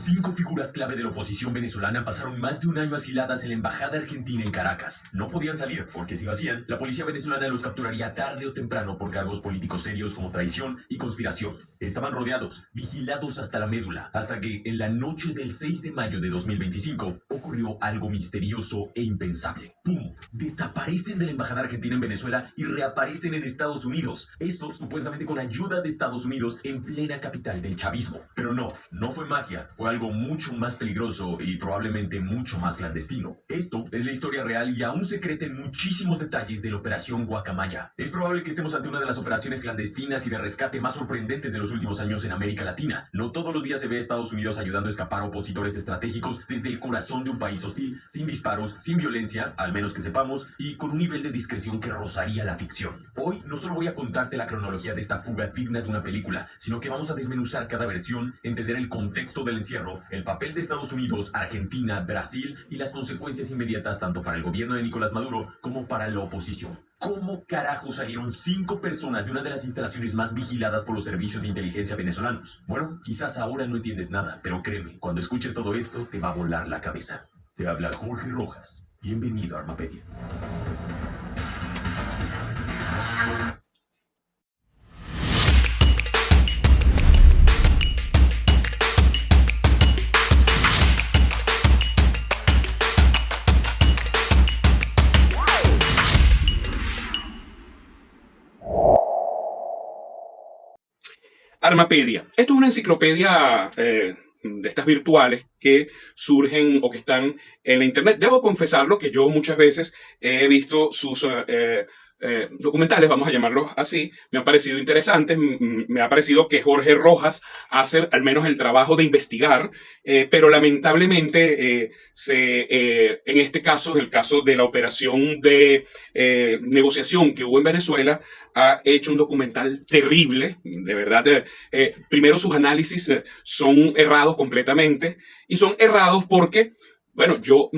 5 figuras clave de la oposición venezolana pasaron más de un año asiladas en la embajada argentina en Caracas. No podían salir, porque si lo hacían, la policía venezolana los capturaría tarde o temprano por cargos políticos serios como traición y conspiración. Estaban rodeados, vigilados hasta la médula, hasta que en la noche del 6 de mayo de 2025 ocurrió algo misterioso e impensable. ¡Pum! Desaparecen de la embajada argentina en Venezuela y reaparecen en Estados Unidos. Esto supuestamente con ayuda de Estados Unidos en plena capital del chavismo. Pero no fue magia, fue algo mucho más peligroso y probablemente mucho más clandestino. Esto es la historia real y aún secreta en muchísimos detalles de la Operación Guacamaya. Es probable que estemos ante una de las operaciones clandestinas y de rescate más sorprendentes de los últimos años en América Latina. No todos los días se ve a Estados Unidos ayudando a escapar opositores estratégicos desde el corazón de un país hostil, sin disparos, sin violencia, al menos que sepamos, y con un nivel de discreción que rozaría la ficción. Hoy no solo voy a contarte la cronología de esta fuga digna de una película, sino que vamos a desmenuzar cada versión, entender el contexto del encierro, el papel de Estados Unidos, Argentina, Brasil y las consecuencias inmediatas tanto para el gobierno de Nicolás Maduro como para la oposición. ¿Cómo carajo salieron 5 personas de una de las instalaciones más vigiladas por los servicios de inteligencia venezolanos? Bueno, quizás ahora no entiendes nada, pero créeme, cuando escuches todo esto te va a volar la cabeza. Te habla Jorge Rojas. Bienvenido a Armapedia. Armapedia. Esto es una enciclopedia de estas virtuales que surgen o que están en la internet. Debo confesarlo que yo muchas veces he visto sus documentales, vamos a llamarlos así. Me han parecido interesantes. Me ha parecido que Jorge Rojas hace al menos el trabajo de investigar, pero lamentablemente en este caso, en el caso de la operación de negociación que hubo en Venezuela, ha hecho un documental terrible, de verdad. Primero, sus análisis son errados completamente, y son errados porque, bueno, yo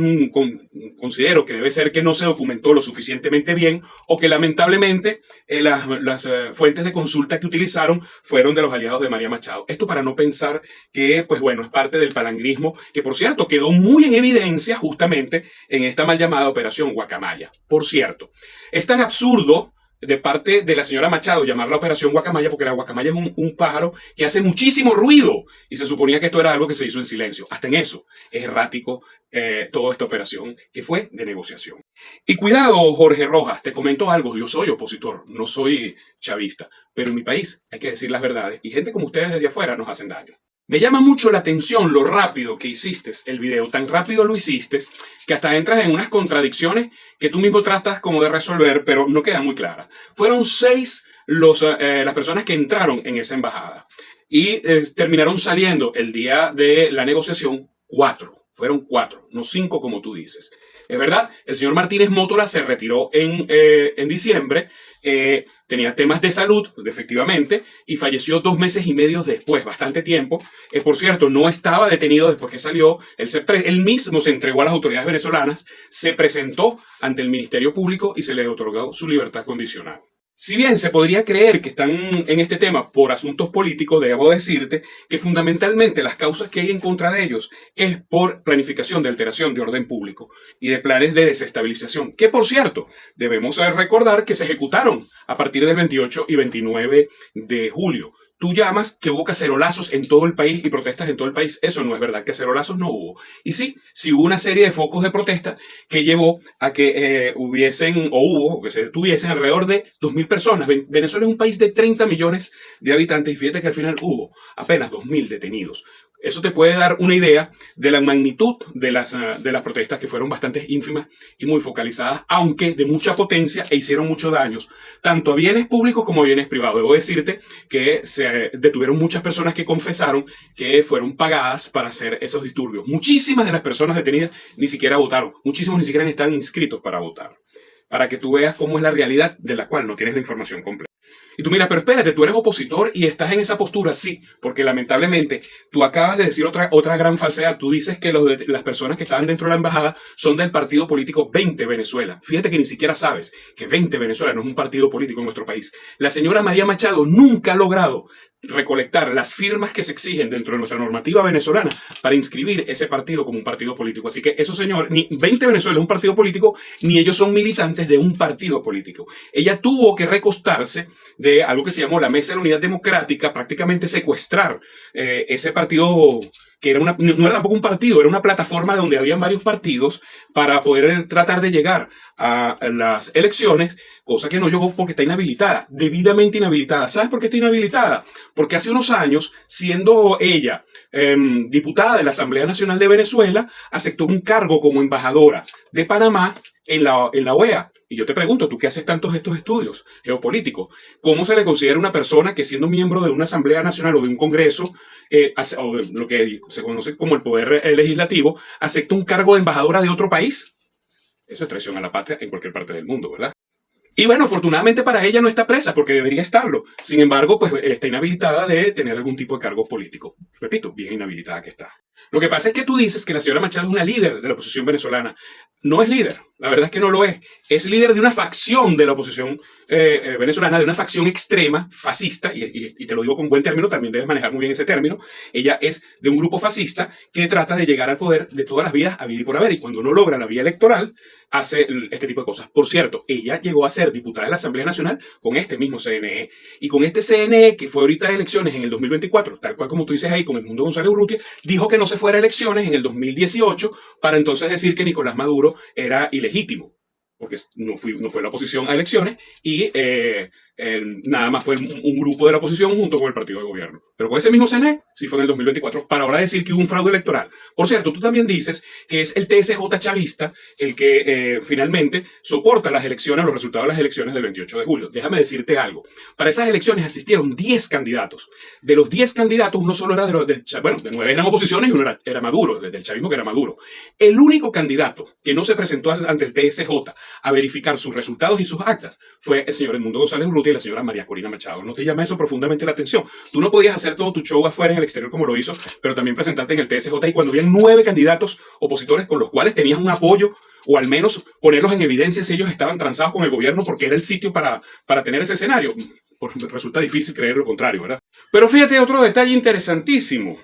considero que debe ser que no se documentó lo suficientemente bien, o que lamentablemente las fuentes de consulta que utilizaron fueron de los aliados de María Machado. Esto para no pensar que, pues bueno, es parte del palangrismo, que por cierto quedó muy en evidencia justamente en esta mal llamada Operación Guacamaya. Por cierto, es tan absurdo de parte de la señora Machado llamarla Operación Guacamaya, porque la guacamaya es un pájaro que hace muchísimo ruido, y se suponía que esto era algo que se hizo en silencio. Hasta en eso es errático toda esta operación que fue de negociación. Y cuidado, Jorge Rojas, te comento algo. Yo soy opositor, no soy chavista, pero en mi país hay que decir las verdades, y gente como ustedes desde afuera nos hacen daño. Me llama mucho la atención lo rápido que hiciste el video. Tan rápido lo hiciste que hasta entras en unas contradicciones que tú mismo tratas como de resolver, pero no queda muy clara. Fueron 6 las personas que entraron en esa embajada, y terminaron saliendo el día de la negociación 4. Fueron 4, no 5 como tú dices. Es verdad, el señor Martínez Mótola se retiró en diciembre, tenía temas de salud, efectivamente, y falleció 2 meses y medio después, bastante tiempo. Por cierto, no estaba detenido después que salió, él mismo se entregó a las autoridades venezolanas, se presentó ante el Ministerio Público y se le otorgó su libertad condicional. Si bien se podría creer que están en este tema por asuntos políticos, debo decirte que fundamentalmente las causas que hay en contra de ellos es por planificación de alteración de orden público y de planes de desestabilización, que por cierto, debemos recordar que se ejecutaron a partir del 28 y 29 de julio. Tú llamas que hubo cacerolazos en todo el país y protestas en todo el país. Eso no es verdad, cacerolazos no hubo. Y sí hubo una serie de focos de protesta que llevó a que que se detuviesen alrededor de 2.000 personas. Venezuela es un país de 30 millones de habitantes, y fíjate que al final hubo apenas 2.000 detenidos. Eso te puede dar una idea de la magnitud de las protestas, que fueron bastante ínfimas y muy focalizadas, aunque de mucha potencia, e hicieron muchos daños, tanto a bienes públicos como a bienes privados. Debo decirte que se detuvieron muchas personas que confesaron que fueron pagadas para hacer esos disturbios. Muchísimas de las personas detenidas ni siquiera votaron. Muchísimos ni siquiera están inscritos para votar. Para que tú veas cómo es la realidad, de la cual no tienes la información completa. Y tú miras, pero espérate, tú eres opositor y estás en esa postura. Sí, porque lamentablemente tú acabas de decir otra gran falsedad. Tú dices que las personas que estaban dentro de la embajada son del partido político 20 Venezuela. Fíjate que ni siquiera sabes que 20 Venezuela no es un partido político en nuestro país. La señora María Machado nunca ha logrado recolectar las firmas que se exigen dentro de nuestra normativa venezolana para inscribir ese partido como un partido político. Así que esos señores, ni 20 Venezuela es un partido político, ni ellos son militantes de un partido político. Ella tuvo que recostarse de algo que se llamó la Mesa de la Unidad Democrática, prácticamente secuestrar ese partido que era no era tampoco un partido, era una plataforma donde habían varios partidos para poder tratar de llegar a las elecciones, cosa que no llegó porque está inhabilitada, debidamente inhabilitada. ¿Sabes por qué está inhabilitada? Porque hace unos años, siendo ella diputada de la Asamblea Nacional de Venezuela, aceptó un cargo como embajadora de Panamá en la OEA. Y yo te pregunto, ¿tú qué haces tantos estos estudios geopolíticos? ¿Cómo se le considera una persona que siendo miembro de una Asamblea Nacional o de un Congreso, o de lo que se conoce como el poder legislativo, acepta un cargo de embajadora de otro país? Eso es traición a la patria en cualquier parte del mundo, ¿verdad? Y bueno, afortunadamente para ella no está presa porque debería estarlo. Sin embargo, pues está inhabilitada de tener algún tipo de cargo político. Repito, bien inhabilitada que está. Lo que pasa es que tú dices que la señora Machado es una líder de la oposición venezolana. No es líder, la verdad es que no lo es. Es líder de una facción de la oposición venezolana, de una facción extrema, fascista, y te lo digo con buen término, también debes manejar muy bien ese término. Ella es de un grupo fascista que trata de llegar al poder de todas las vías, haber y por haber, y cuando no logra la vía electoral, hace este tipo de cosas. Por cierto, ella llegó a ser diputada de la Asamblea Nacional con este mismo CNE. Y con este CNE, que fue ahorita de elecciones en el 2024, tal cual como tú dices ahí, con Edmundo González Urrutia, dijo que no se fuera a elecciones en el 2018 para entonces decir que Nicolás Maduro era ilegítimo, porque no fue la oposición a elecciones y nada más fue un grupo de la oposición junto con el partido de gobierno. Pero con ese mismo CNE, sí fue en el 2024, para ahora decir que hubo un fraude electoral. Por cierto, tú también dices que es el TSJ chavista el que finalmente soporta las elecciones, los resultados de las elecciones del 28 de julio. Déjame decirte algo. Para esas elecciones asistieron 10 candidatos. De los 10 candidatos, uno solo era de 9 eran oposiciones y uno era Maduro, del chavismo que era Maduro. El único candidato que no se presentó ante el TSJ a verificar sus resultados y sus actas fue el señor Edmundo González Urrutia y la señora María Corina Machado. ¿No te llama eso profundamente la atención? Tú no podías hacer todo tu show afuera en el exterior como lo hizo, pero también presentarte en el TSJ y cuando habían 9 candidatos opositores con los cuales tenías un apoyo o al menos ponerlos en evidencia si ellos estaban transados con el gobierno porque era el sitio para tener ese escenario. Resulta difícil creer lo contrario, ¿verdad? Pero fíjate otro detalle interesantísimo.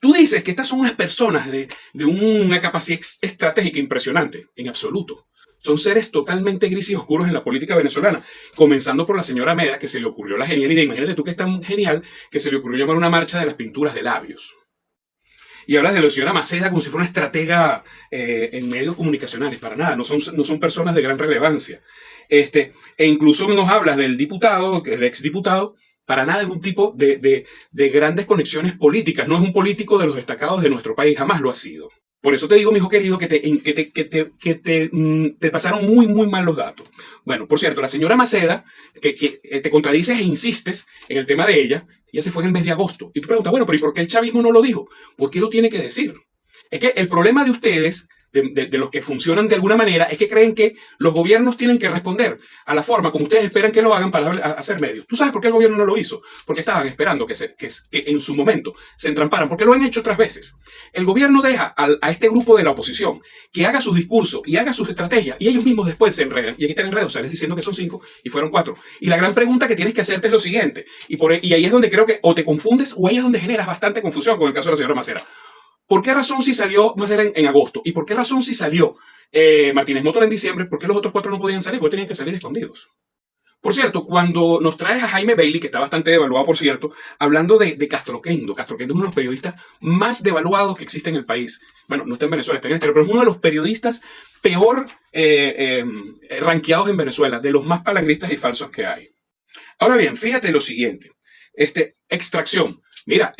Tú dices que estas son unas personas de una capacidad estratégica impresionante. En absoluto. Son seres totalmente grises y oscuros en la política venezolana. Comenzando por la señora Meda, que se le ocurrió la genial idea. Imagínate tú que es tan genial que se le ocurrió llamar una marcha de las pinturas de labios. Y hablas de la señora Maceda como si fuera una estratega en medios comunicacionales. Para nada, no son personas de gran relevancia. E incluso nos hablas del diputado, el exdiputado. Para nada es un tipo de grandes conexiones políticas. No es un político de los destacados de nuestro país. Jamás lo ha sido. Por eso te digo, mi hijo querido, que te pasaron muy, muy mal los datos. Bueno, por cierto, la señora Maceda, que te contradices e insistes en el tema de ella se fue en el mes de agosto. Y tú preguntas, bueno, pero ¿y por qué el chavismo no lo dijo? ¿Por qué lo tiene que decir? Es que el problema de ustedes, de los que funcionan de alguna manera, es que creen que los gobiernos tienen que responder a la forma como ustedes esperan que lo hagan para hacer medios. ¿Tú sabes por qué el gobierno no lo hizo? Porque estaban esperando que en su momento se entramparan, porque lo han hecho otras veces. El gobierno deja a este grupo de la oposición que haga sus discursos y haga sus estrategias y ellos mismos después se enredan. Y aquí están enredados, sales diciendo que son 5 y fueron 4. Y la gran pregunta que tienes que hacerte es lo siguiente. Y ahí es donde creo que o te confundes o ahí es donde generas bastante confusión con el caso de la señora Macera. ¿Por qué razón si salió Macera en agosto? ¿Y por qué razón si salió Martínez Motor en diciembre? ¿Por qué los otros 4 no podían salir? Porque tenían que salir escondidos. Por cierto, cuando nos traes a Jaime Bailey, que está bastante devaluado, por cierto, hablando de Castroquendo. Castroquendo es uno de los periodistas más devaluados que existe en el país. Bueno, no está en Venezuela, está en el exterior, pero es uno de los periodistas peor rankeados en Venezuela, de los más palangristas y falsos que hay. Ahora bien, fíjate lo siguiente. Extracción. Mira,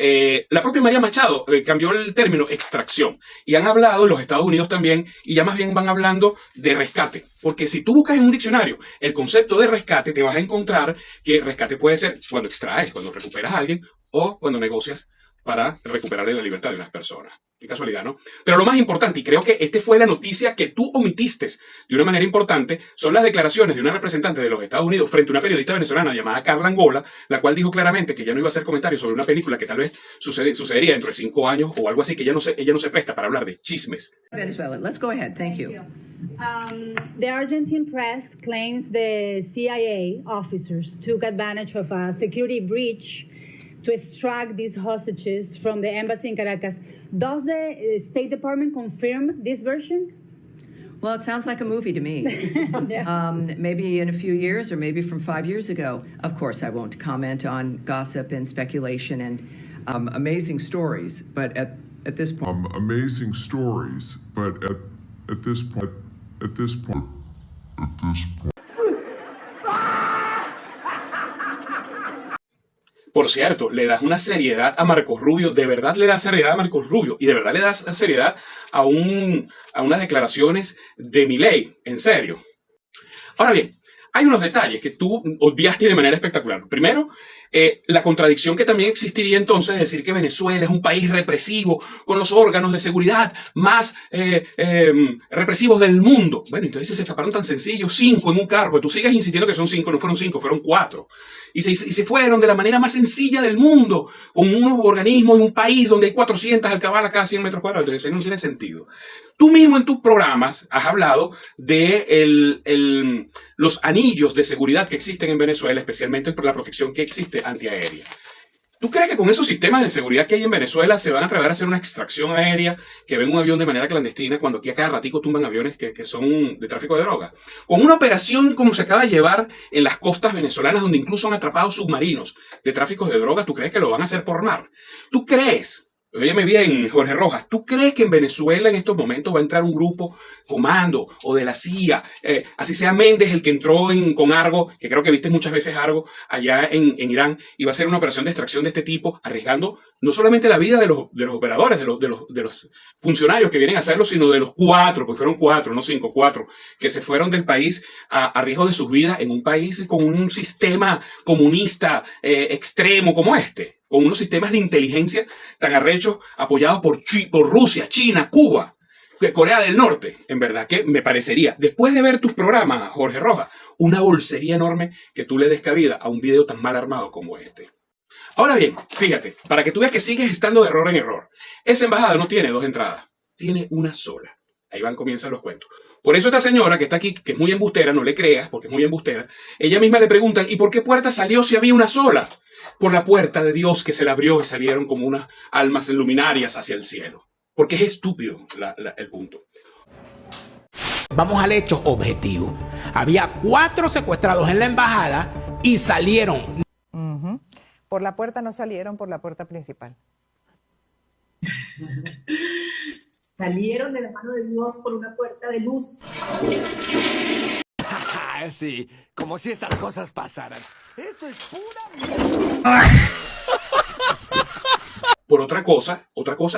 la propia María Machado cambió el término extracción y han hablado en los Estados Unidos también y ya más bien van hablando de rescate. Porque si tú buscas en un diccionario el concepto de rescate, te vas a encontrar que rescate puede ser cuando extraes, cuando recuperas a alguien o cuando negocias para recuperarle la libertad de unas personas. Qué casualidad, ¿no? Pero lo más importante, y creo que fue la noticia que tú omitiste de una manera importante, son las declaraciones de una representante de los Estados Unidos frente a una periodista venezolana llamada Carla Angola, la cual dijo claramente que ya no iba a hacer comentarios sobre una película que tal vez sucedería dentro de 5 años o algo así, que ella no se presta para hablar de chismes. Venezuela. Let's go ahead. Thank you. The Argentine press claims the CIA officers took advantage of a security breach to extract these hostages from the embassy in Caracas. Does the State Department confirm this version? Well, it sounds like a movie to me. Yeah. Maybe in a few years or maybe from 5 years ago. Of course, I won't comment on gossip and speculation and amazing stories, but at this point... Amazing stories, but at this point... Por cierto, le das una seriedad a Marcos Rubio, de verdad le das seriedad a Marcos Rubio y de verdad le das seriedad a unas declaraciones de Milei, en serio. Ahora bien, hay unos detalles que tú obviaste de manera espectacular. Primero, la contradicción que también existiría entonces es decir que Venezuela es un país represivo con los órganos de seguridad más represivos del mundo. Bueno, entonces se escaparon tan sencillos 5 en un carro. Tú sigues insistiendo que son 5, no fueron 5, fueron 4. Y se fueron de la manera más sencilla del mundo, con unos organismos en un país donde hay 400 alcabalas cada 100 metros cuadrados. Entonces, eso no tiene sentido. Tú mismo en tus programas has hablado de los anillos de seguridad que existen en Venezuela, especialmente por la protección que existe antiaérea. ¿Tú crees que con esos sistemas de seguridad que hay en Venezuela se van a atrever a hacer una extracción aérea, que ven un avión de manera clandestina, cuando aquí a cada ratico tumban aviones que son de tráfico de droga? Con una operación como se acaba de llevar en las costas venezolanas, donde incluso han atrapado submarinos de tráfico de droga, ¿tú crees que lo van a hacer por mar? ¿Tú crees? Óyeme bien, Jorge Rojas, ¿tú crees que en Venezuela en estos momentos va a entrar un grupo comando o de la CIA, así sea Méndez el que entró con Argo, que creo que viste muchas veces Argo allá en Irán, y va a hacer una operación de extracción de este tipo, arriesgando no solamente la vida de los operadores, de los funcionarios que vienen a hacerlo, sino de los 4, porque fueron 4, no 5, 4, que se fueron del país a riesgo de sus vidas en un país con un sistema comunista extremo como este? Con unos sistemas de inteligencia tan arrechos apoyados por Rusia, China, Cuba, Corea del Norte. En verdad que me parecería, después de ver tus programas, Jorge Rojas, una bolsería enorme que tú le des cabida a un video tan mal armado como este. Ahora bien, fíjate, para que tú veas que sigues estando de error en error, esa embajada no tiene 2 entradas, tiene una sola. Ahí comienzan los cuentos. Por eso esta señora que está aquí, que es muy embustera, no le creas, porque es muy embustera, ella misma le preguntan, ¿y por qué puerta salió si había una sola? Por la puerta de Dios que se le abrió y salieron como unas almas luminarias hacia el cielo. Porque es estúpido el punto. Vamos al hecho objetivo. Había 4 secuestrados en la embajada y salieron. Por la puerta no salieron, por la puerta principal. Salieron de la mano de Dios por una puerta de luz. Sí, como si estas cosas pasaran. Esto es pura mierda. Por otra cosa,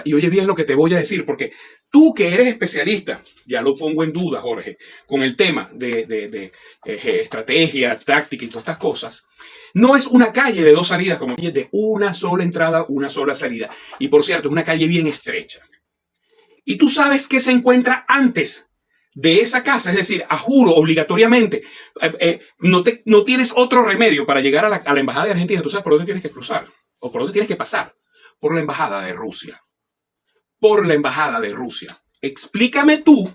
y oye bien lo que te voy a decir, porque tú que eres especialista, ya lo pongo en duda, Jorge, con el tema de estrategia, táctica y todas estas cosas, no es una calle de 2 salidas, como es de una sola entrada, una sola salida. Y por cierto, es una calle bien estrecha. Y tú sabes qué se encuentra antes de esa casa, es decir, a juro, obligatoriamente, no tienes otro remedio para llegar a la embajada de Argentina. Tú sabes por dónde tienes que cruzar, o por dónde tienes que pasar. Por la embajada de Rusia. Por la embajada de Rusia. Explícame tú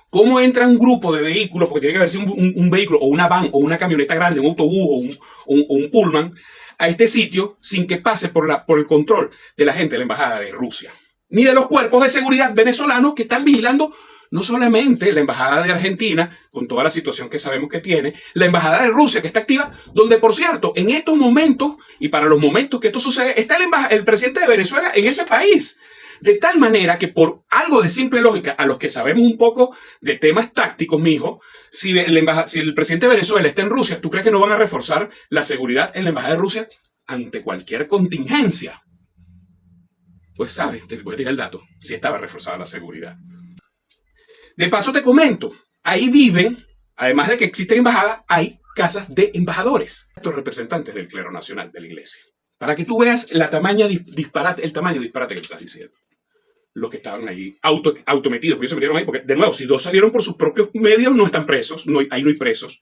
cómo entra un grupo de vehículos, porque tiene que haber sido un vehículo, o una van, o una camioneta grande, un autobús, o un pullman, a este sitio sin que pase por el control de la gente de la embajada de Rusia. Ni de los cuerpos de seguridad venezolanos que están vigilando no solamente la embajada de Argentina, con toda la situación que sabemos que tiene, la embajada de Rusia que está activa, donde por cierto, en estos momentos, y para los momentos que esto sucede, está el presidente de Venezuela en ese país. De tal manera que por algo de simple lógica, a los que sabemos un poco de temas tácticos, mijo, si el presidente de Venezuela está en Rusia, ¿tú crees que no van a reforzar la seguridad en la embajada de Rusia ante cualquier contingencia? Pues sabes, te voy a tirar el dato, si estaba reforzada la seguridad. De paso te comento, ahí viven, además de que existen embajadas, hay casas de embajadores, estos representantes del clero nacional de la iglesia. Para que tú veas el tamaño disparate que estás diciendo. Los que estaban ahí autometidos, porque ellos se metieron ahí, porque de nuevo, si 2 salieron por sus propios medios, no están presos, ahí no hay presos.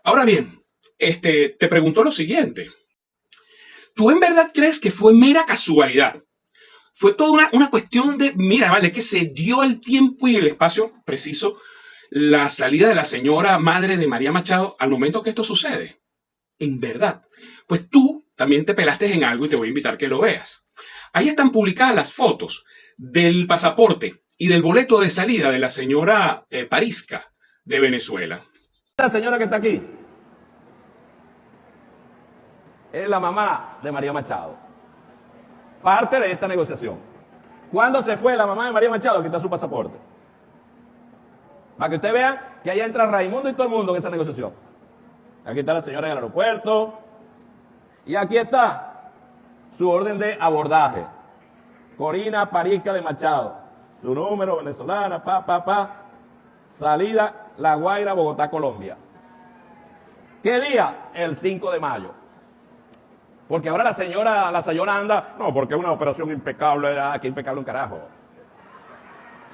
Ahora bien, te pregunto lo siguiente. ¿Tú en verdad crees que fue mera casualidad Fue toda una cuestión de, mira, vale, que se dio el tiempo y el espacio preciso la salida de la señora madre de María Machado al momento que esto sucede. En verdad. Pues tú también te pelaste en algo y te voy a invitar a que lo veas. Ahí están publicadas las fotos del pasaporte y del boleto de salida de la señora Parisca de Venezuela. La señora que está aquí es la mamá de María Machado. Parte de esta negociación. ¿Cuándo se fue la mamá de María Machado? Aquí está su pasaporte. Para que usted vea que allá entra Raimundo y todo el mundo en esa negociación. Aquí está la señora en el aeropuerto. Y aquí está su orden de abordaje. Corina Parisca de Machado. Su número, venezolana, Salida, La Guaira, Bogotá, Colombia. ¿Qué día? El 5 de mayo. Porque ahora la señora anda, no, porque es una operación impecable, que impecable un carajo.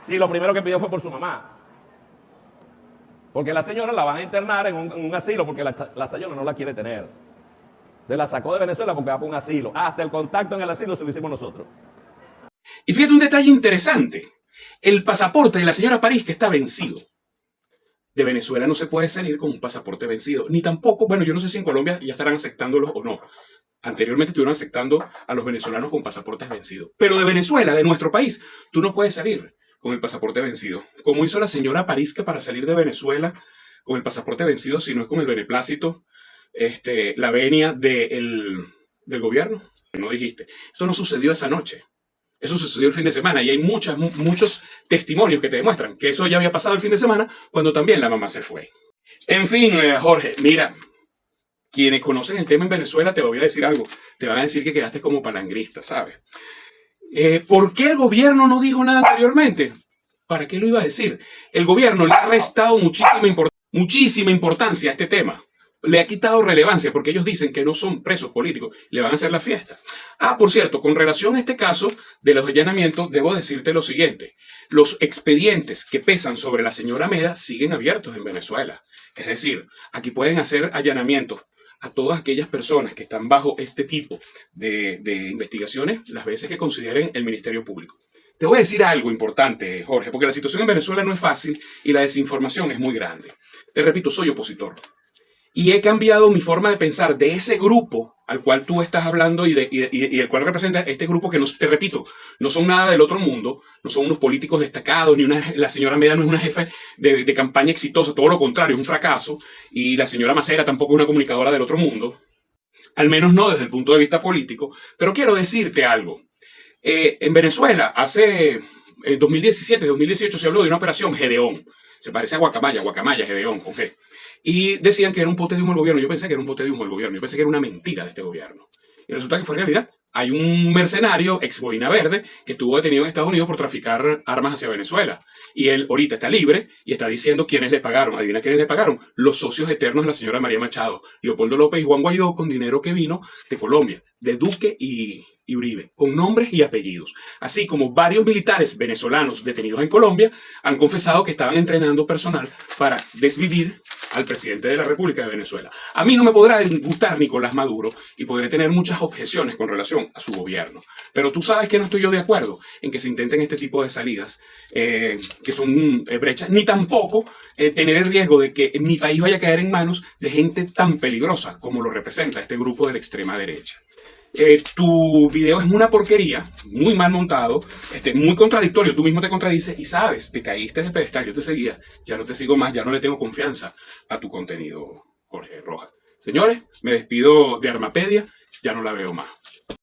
Sí, lo primero que pidió fue por su mamá. Porque la señora la van a internar en un asilo porque la señora no la quiere tener. La sacó de Venezuela porque va por un asilo. Hasta el contacto en el asilo se lo hicimos nosotros. Y fíjate un detalle interesante. El pasaporte de la señora Parisca está vencido. De Venezuela no se puede salir con un pasaporte vencido. Ni tampoco, bueno, yo no sé si en Colombia ya estarán aceptándolo o no. Anteriormente estuvieron aceptando a los venezolanos con pasaportes vencidos. Pero de Venezuela, de nuestro país, tú no puedes salir con el pasaporte vencido. Como hizo la señora Parisca para salir de Venezuela con el pasaporte vencido, si no es con el beneplácito, la venia del gobierno. No dijiste. Eso no sucedió esa noche. Eso sucedió el fin de semana y hay muchos testimonios que te demuestran que eso ya había pasado el fin de semana cuando también la mamá se fue. En fin, Jorge, mira, quienes conocen el tema en Venezuela te voy a decir algo. Te van a decir que quedaste como palangrista, ¿sabes? ¿Por qué el gobierno no dijo nada anteriormente? ¿Para qué lo iba a decir? El gobierno le ha restado muchísima importancia a este tema. Le ha quitado relevancia porque ellos dicen que no son presos políticos. Le van a hacer la fiesta. Por cierto, con relación a este caso de los allanamientos, debo decirte lo siguiente. Los expedientes que pesan sobre la señora Meda siguen abiertos en Venezuela. Es decir, aquí pueden hacer allanamientos a todas aquellas personas que están bajo este tipo de investigaciones las veces que consideren el Ministerio Público. Te voy a decir algo importante, Jorge, porque la situación en Venezuela no es fácil y la desinformación es muy grande. Te repito, soy opositor. Y he cambiado mi forma de pensar de ese grupo al cual tú estás hablando y el cual representa este grupo que, te repito, no son nada del otro mundo, no son unos políticos destacados, la señora Meda no es una jefe de campaña exitosa, todo lo contrario, es un fracaso, y la señora Macera tampoco es una comunicadora del otro mundo, al menos no desde el punto de vista político. Pero quiero decirte algo. En Venezuela, en 2017, 2018 se habló de una operación Gedeón. Se parece a Guacamaya, Gedeón, con G. Y decían que era un pote de humo del gobierno. Yo pensé que era un pote de humo del gobierno. Yo pensé que era una mentira de este gobierno. Y resulta que fue realidad. Hay un mercenario, ex Boina Verde, que estuvo detenido en Estados Unidos por traficar armas hacia Venezuela. Y él ahorita está libre y está diciendo quiénes le pagaron. Adivina quiénes le pagaron. Los socios eternos de la señora María Machado, Leopoldo López y Juan Guaidó, con dinero que vino de Colombia, de Duque y Uribe, con nombres y apellidos. Así como varios militares venezolanos detenidos en Colombia han confesado que estaban entrenando personal para desvivir al presidente de la República de Venezuela. A mí no me podrá gustar Nicolás Maduro y podré tener muchas objeciones con relación a su gobierno. Pero tú sabes que no estoy yo de acuerdo en que se intenten este tipo de salidas que son brechas, ni tampoco tener el riesgo de que mi país vaya a caer en manos de gente tan peligrosa como lo representa este grupo de la extrema derecha. Tu video es una porquería, muy mal montado, muy contradictorio, tú mismo te contradices y sabes, te caíste de pedestal, yo te seguía, ya no te sigo más, ya no le tengo confianza a tu contenido, Jorge Rojas. Señores, me despido de Armapedia, ya no la veo más.